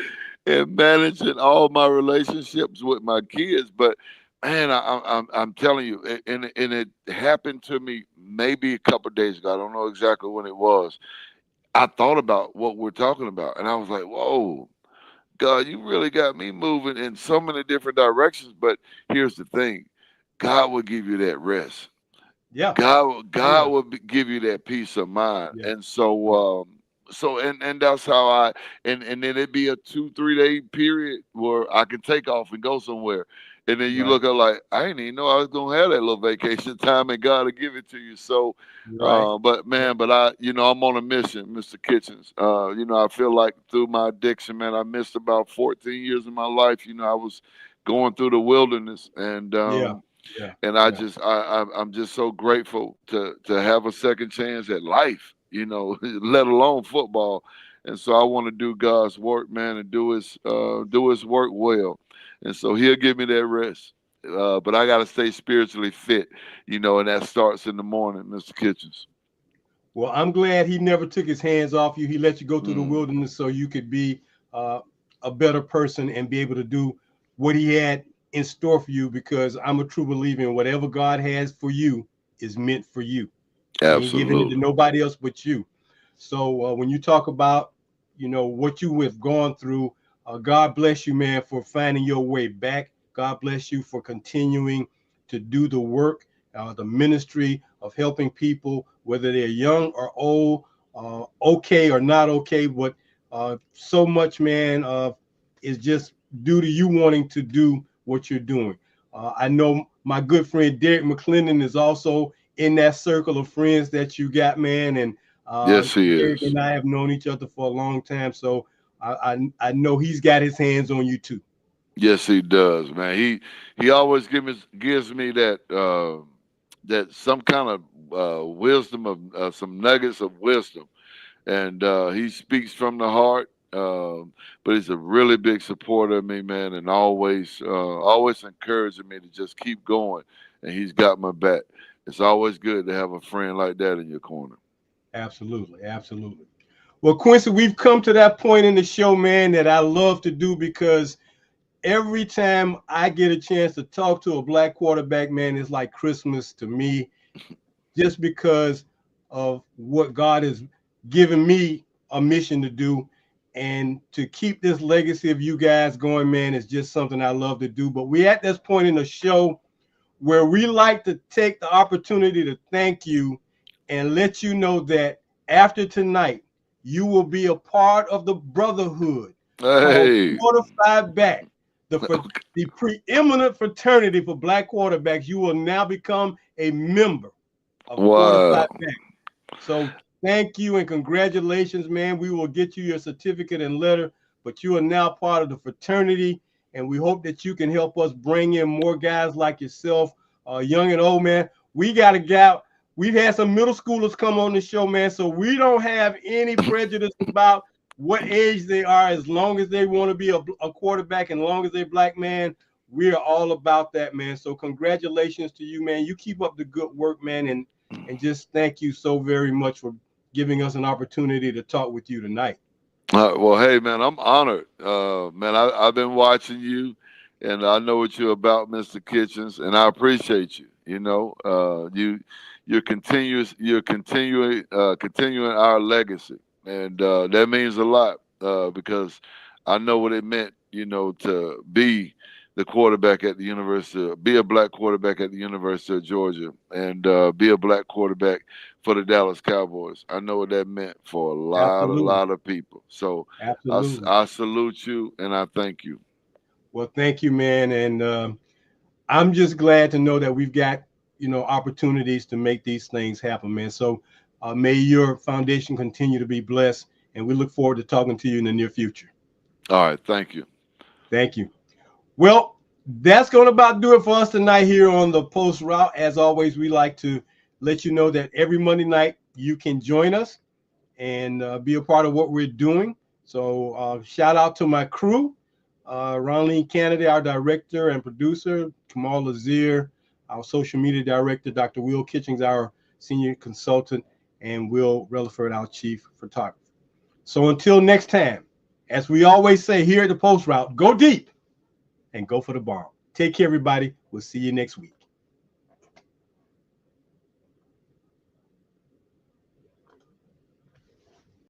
C: and managing all my relationships with my kids. But man, I'm telling you, and it happened to me maybe a couple of days ago. I don't know exactly when it was. I thought about what we're talking about, and I was like, "Whoa, God, you really got me moving in so many different directions." But here's the thing: God will give you that rest.
B: Yeah. Oh
C: God
B: yeah.
C: will give you that peace of mind.
B: Yeah.
C: And
B: Yeah.
C: and that's how and then it'd be a 2-3 day period where I can take off and go somewhere. And then you
B: Right.
C: look up like, I didn't even know I was gonna have that little vacation time, and God will give it to you. So
B: Right.
C: but
B: Right.
C: man, but I'm on a mission, Mr. Kitchens. I feel like through my addiction, man, I missed about 14 years of my life. I was going through the wilderness, and
B: Yeah.
C: um
B: Yeah.
C: and I
B: Yeah.
C: just I'm just so grateful to have a second chance at life, let alone football. And so I want to do God's work, man, and do his work well. and so he'll give me that rest. But I got to stay spiritually fit, and that starts in the morning, Mr. Kitchens.
B: Well, I'm glad he never took his hands off you. He let you go through the
C: Mm.
B: wilderness so you could be a better person and be able to do what he had in store for you, because I'm a true believer in whatever God has for you is meant for you. He ain't giving it to
C: Absolutely.
B: nobody else but you. So when you talk about, what you have gone through, God bless you, man, for finding your way back. God bless you for continuing to do the work, the ministry of helping people, whether they're young or old, okay or not okay. But so much, man, is just due to you wanting to do what you're doing. I know my good friend Derek McClendon is also in that circle of friends that you got, man. And
C: Yes, he
B: Derek
C: is.
B: and I have known each other for a long time, so I know he's got his hands on you too.
C: Yes, he does, man. He always gives me that some kind of wisdom of some nuggets of wisdom, and he speaks from the heart. But he's a really big supporter of me, man, and always encouraging me to just keep going. And he's got my back. It's always good to have a friend like that in your corner.
B: Absolutely, absolutely. Well, Quincy, we've come to that point in the show, man, that I love to do, because every time I get a chance to talk to a black quarterback, man, it's like Christmas to me, just because of what God has given me a mission to do. And to keep this legacy of you guys going, man, is just something I love to do. But we're at this point in the show where we like to take the opportunity to thank you and let you know that after tonight, you will be a part of the brotherhood called
C: Hey,
B: Fortified Back, the preeminent fraternity for black quarterbacks. You will now become a member of Fortified
C: wow.
B: Back. So thank you and congratulations, man. We will get you your certificate and letter, but you are now part of the fraternity, and we hope that you can help us bring in more guys like yourself, young and old, man. We got a guy. We've had some middle schoolers come on the show, man, so we don't have any prejudice about what age they are, as long as they want to be a quarterback and as long as they're black, man. We are all about that, man. So congratulations to you, man. You keep up the good work, man, and just thank you so very much for giving us an opportunity to talk with you tonight.
C: Well, hey, man, I'm honored. Man, I've been watching you, and I know what you're about, Mr. Kitchens, and I appreciate you. You're continuing our legacy, and that means a lot because I know what it meant, to be the quarterback at the university, be a black quarterback at the University of Georgia, and be a black quarterback for the Dallas Cowboys. I know what that meant for a
B: Absolutely.
C: lot of people. So
B: Absolutely.
C: I salute you and I thank you.
B: Well, thank you, man. And I'm just glad to know that we've got, opportunities to make these things happen, man. So may your foundation continue to be blessed. And we look forward to talking to you in the near future.
C: All right, thank you.
B: Thank you. Well, that's going to about do it for us tonight here on the Post Route. As always, we like to let you know that every Monday night you can join us and be a part of what we're doing. So shout out to my crew, Ronleen Kennedy, our director and producer, Kamal Lazir, our social media director, Dr. Will Kitchings, our senior consultant, and Will Relaford, our chief photographer. So until next time, as we always say here at the Post Route, go deep and go for the bomb. Take care, everybody. We'll see you next week.